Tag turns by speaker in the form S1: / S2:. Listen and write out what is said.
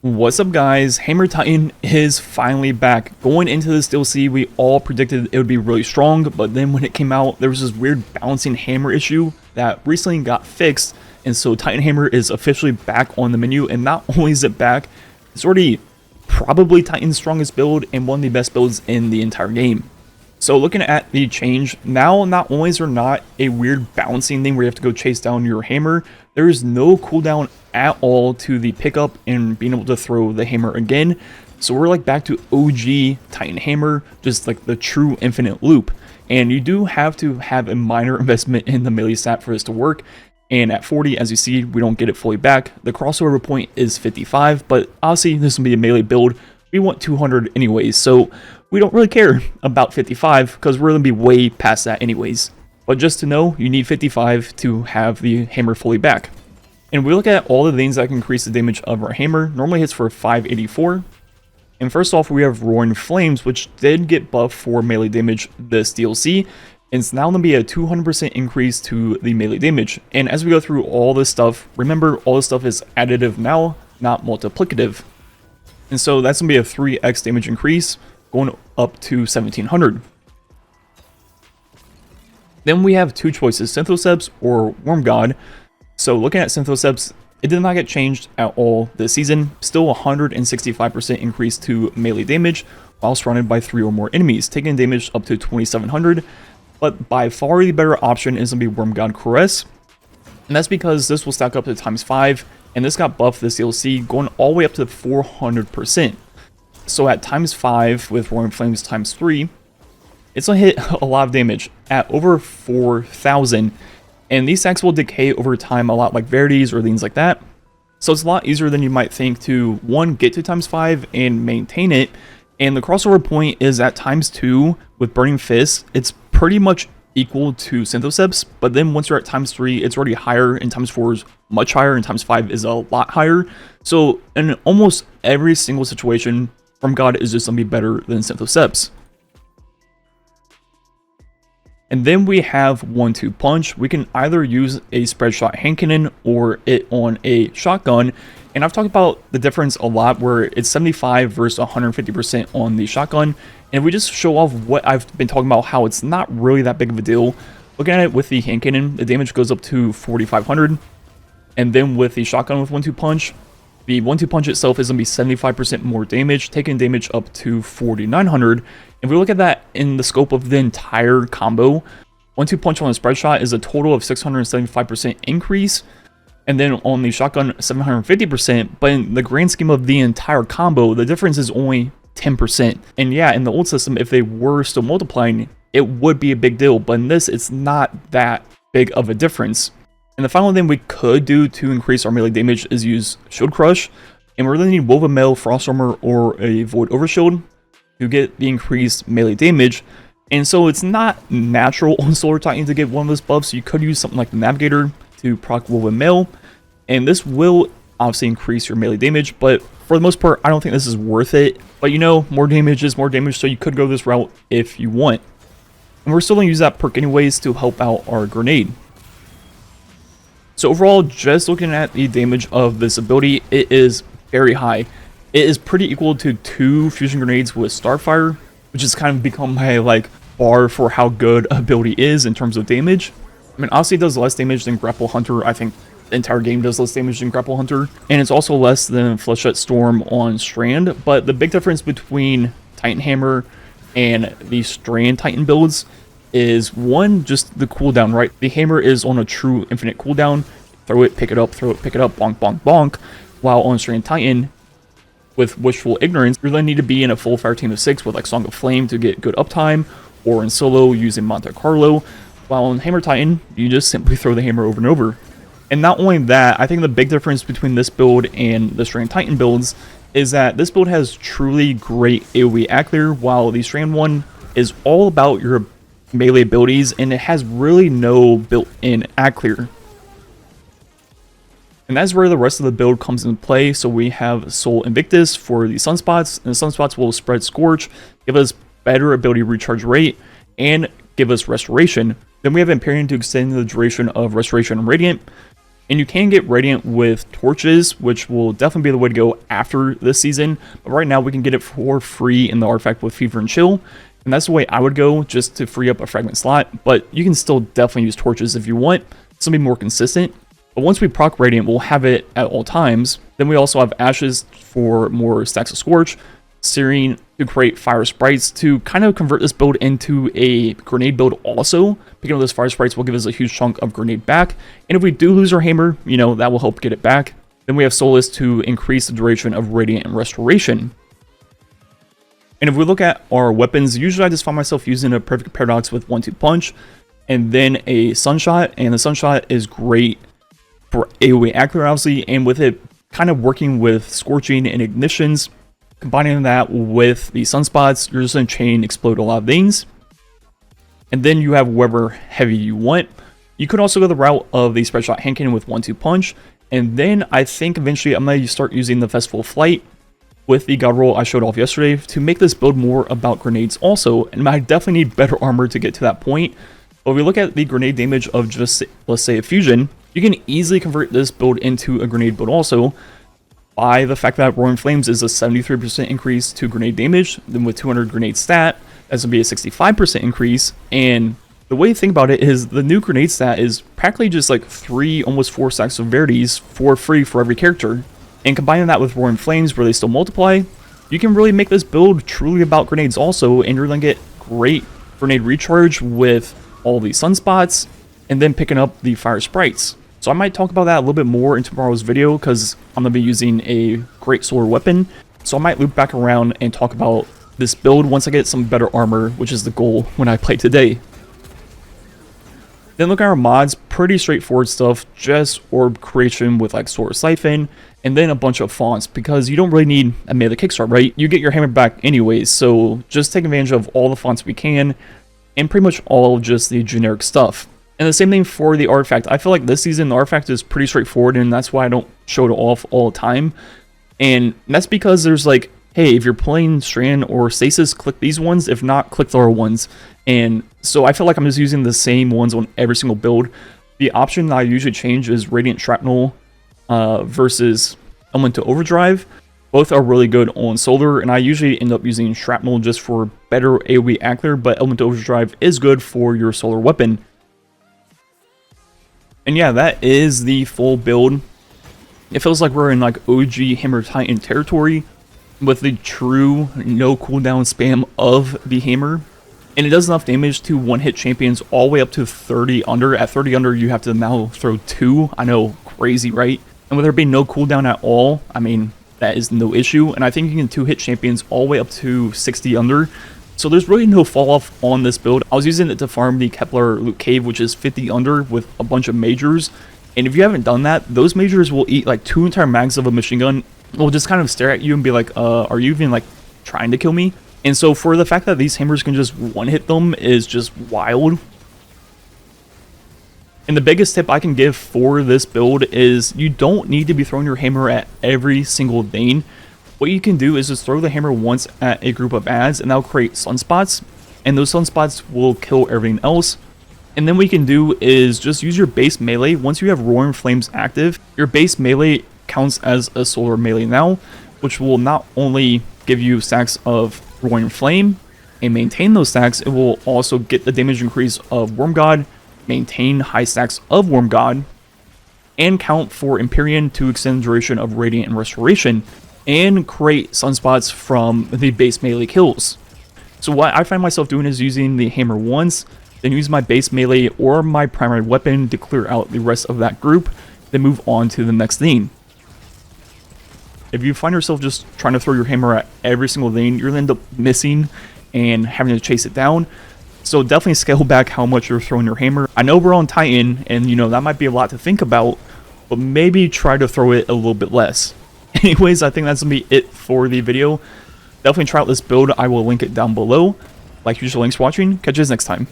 S1: What's up, guys? Hammer Titan is finally back. Going into this DLC, we all predicted it would be really strong, but then when it came out, there was this weird balancing hammer issue that recently got fixed, and so Titan Hammer is officially back on the menu, and not only is it back, it's already probably Titan's strongest build and one of the best builds in the entire game. So looking at the change, now not only is there not a weird balancing thing where you have to go chase down your hammer, there is no cooldown at all to the pickup and being able to throw the hammer again. So we're like back to OG Titan Hammer, just like the true infinite loop. And you do have to have a minor investment in the melee stat for this to work. And at 40, as you see, we don't get it fully back. The crossover point is 55, but obviously this will be a melee build. We want 200 anyways, so we don't really care about 55 because we're going to be way past that anyways. But just to know, you need 55 to have the hammer fully back. And we look at all the things that can increase the damage of our hammer. Normally hits for 584. And first off, we have Roaring Flames, which did get buffed for melee damage this DLC. And it's now going to be a 200% increase to the melee damage. And as we go through all this stuff, remember all this stuff is additive now, not multiplicative. And so that's going to be a 3x damage increase, going up to 1700. Then we have two choices, syntheps or Worm God. So looking at syntheps, it did not get changed at all this season. Still 165% increase to melee damage while surrounded by 3 or more enemies, taking damage up to 2700. But by far the better option is going to be Worm God Caress. And that's because this will stack up to ×5. And this got buffed this DLC, going all the way up to 400%. So at ×5 with Roaring Flames ×3, it's going to hit a lot of damage at over 4,000. And these stacks will decay over time a lot like Verities or things like that. So it's a lot easier than you might think to, one, get to ×5 and maintain it. And the crossover point is at ×2 with Burning Fist. It's pretty much equal to syntheps, but then once you're at ×3, it's already higher, and ×4 is much higher, and ×5 is a lot higher. So in almost every single situation, Worm God is just going to be better than syntheps. And then we have 1-2 punch. We can either use a spread shot hand cannon or it on a shotgun. And I've talked about the difference a lot, where it's 75 versus 150% on the shotgun. And if we just show off what I've been talking about, how it's not really that big of a deal. Looking at it with the hand cannon, the damage goes up to 4500. And then with the shotgun with 1-2 punch, the 1-2 punch itself is going to be 75% more damage, taking damage up to 4900. If we look at that in the scope of the entire combo, 1-2 punch on a spread shot is a total of 675% increase. And then on the shotgun, 750%. But in the grand scheme of the entire combo, the difference is only 10%. And yeah, in the old system, if they were still multiplying, it would be a big deal. But in this, it's not that big of a difference. And the final thing we could do to increase our melee damage is use Shield Crush. And we really need Woven Mail, Frost Armor, or a Void Overshield to get the increased melee damage. And so it's not natural on Solar Titan to get one of those buffs. So you could use something like the Navigator to proc Woven Mail. And this will obviously increase your melee damage, but for the most part, I don't think this is worth it. But you know, more damage is more damage, so you could go this route if you want. And we're still going to use that perk anyways to help out our grenade. So overall, just looking at the damage of this ability, it is very high. It is pretty equal to 2 fusion grenades with Starfire, which has kind of become my bar for how good a ability is in terms of damage. I mean, obviously it does less damage than Grapple Hunter. I think the entire game does less damage than Grapple Hunter, and it's also less than Fleshlight Storm on Strand. But the big difference between Titan Hammer and the Strand Titan builds is, one, just the cooldown, right? The hammer is on a true infinite cooldown. Throw it, pick it up, throw it, pick it up, bonk, bonk, bonk. While on Strand Titan, with Wishful Ignorance, you really need to be in a full fire team of 6 with Song of Flame to get good uptime, or in solo using Monte Carlo. While on Hammer Titan, you just simply throw the hammer over and over. And not only that, I think the big difference between this build and the Strand Titan builds is that this build has truly great AoE Aclear, while the Strand one is all about your melee abilities, and it has really no built-in Aclear. And that's where the rest of the build comes into play. So we have Soul Invictus for the Sunspots, and the Sunspots will spread Scorch, give us better ability recharge rate, and give us Restoration. Then we have Empyrean to extend the duration of Restoration and Radiant. And you can get Radiant with torches, which will definitely be the way to go after this season. But right now we can get it for free in the artifact with Fever and Chill. And that's the way I would go, just to free up a fragment slot. But you can still definitely use torches if you want. It's going to be more consistent. But once we proc Radiant, we'll have it at all times. Then we also have Ashes for more stacks of Scorch. Searing to create fire sprites to kind of convert this build into a grenade build also. Picking up those fire sprites will give us a huge chunk of grenade back. And if we do lose our hammer, you know, that will help get it back. Then we have Solace to increase the duration of Radiant and Restoration. And if we look at our weapons, usually I just find myself using a Perfect Paradox with 1-2 Punch. And then a Sunshot. And the Sunshot is great for AoE accuracy. And with it kind of working with Scorching and Ignitions, combining that with the Sunspots, you're just going to chain explode a lot of things. And then you have whatever heavy you want. You could also go the route of the Spread Shot Hand Cannon with 1-2 Punch. And then I think eventually I'm going to start using the Festival of Flight with the God Roll I showed off yesterday to make this build more about grenades also. And I definitely need better armor to get to that point. But if we look at the grenade damage of just, let's say, a Fusion, you can easily convert this build into a grenade build also, by the fact that Roaring Flames is a 73% increase to grenade damage. Then with 200 grenade stat, that's going to be a 65% increase. And the way to think about it is the new grenade stat is practically just like 3, almost 4 stacks of Verities for free for every character. And combining that with Roaring Flames where they still multiply, you can really make this build truly about grenades also. And you're going to get great grenade recharge with all these Sunspots and then picking up the Fire Sprites. So I might talk about that a little bit more in tomorrow's video because I'm going to be using a great solar weapon. So I might loop back around and talk about this build once I get some better armor, which is the goal when I play today. Then look at our mods, pretty straightforward stuff, just orb creation with like Solar Siphon, and then a bunch of fonts because you don't really need a melee kickstart, right? You get your hammer back anyways, so just take advantage of all the fonts we can, and pretty much all just the generic stuff. And the same thing for the artifact. I feel like this season the artifact is pretty straightforward, and that's why I don't show it off all the time. And that's because there's like, hey, if you're playing Strand or Stasis, click these ones. If not, click the other ones. And so I feel like I'm just using the same ones on every single build. The option that I usually change is Radiant Shrapnel versus Elemental Overdrive. Both are really good on Solar, and I usually end up using Shrapnel just for better AoE accuracy, but Elemental Overdrive is good for your Solar weapon. And yeah, that is the full build. It feels like we're in like OG Hammer Titan territory with the true no cooldown spam of the hammer. And it does enough damage to one-hit champions all the way up to 30 under. At 30 under, you have to now throw 2. I know, crazy, right? And with there being no cooldown at all, I mean, that is no issue. And I think you can 2-hit champions all the way up to 60 under. So there's really no fall off on this build. I was using it to farm the Kepler Loot Cave, which is 50 under with a bunch of majors. And if you haven't done that, those majors will eat like 2 entire mags of a machine gun. Will just kind of stare at you and be like, are you even like trying to kill me? And so for the fact that these hammers can just one-hit them is just wild. And the biggest tip I can give for this build is you don't need to be throwing your hammer at every single Dane. What you can do is just throw the hammer once at a group of ads, and that'll create sunspots, and those sunspots will kill everything else. And then what you can do is just use your base melee. Once you have Roaring Flames active, your base melee counts as a solar melee now, which will not only give you stacks of Roaring Flame and maintain those stacks, it will also get the damage increase of Worm God, maintain high stacks of Worm God, and count for Empyrean to extend the duration of Radiant and Restoration, and create sunspots from the base melee kills. So what I find myself doing is using the hammer once, then use my base melee or my primary weapon to clear out the rest of that group, then move on to the next thing. If you find yourself just trying to throw your hammer at every single thing, you're going to end up missing and having to chase it down. So definitely scale back how much you're throwing your hammer. I know we're on Titan, and you know that might be a lot to think about, but maybe try to throw it a little bit less. Anyways, I think that's going to be it for the video. Definitely try out this build. I will link it down below. Like usual, thanks for watching. Catch you guys next time.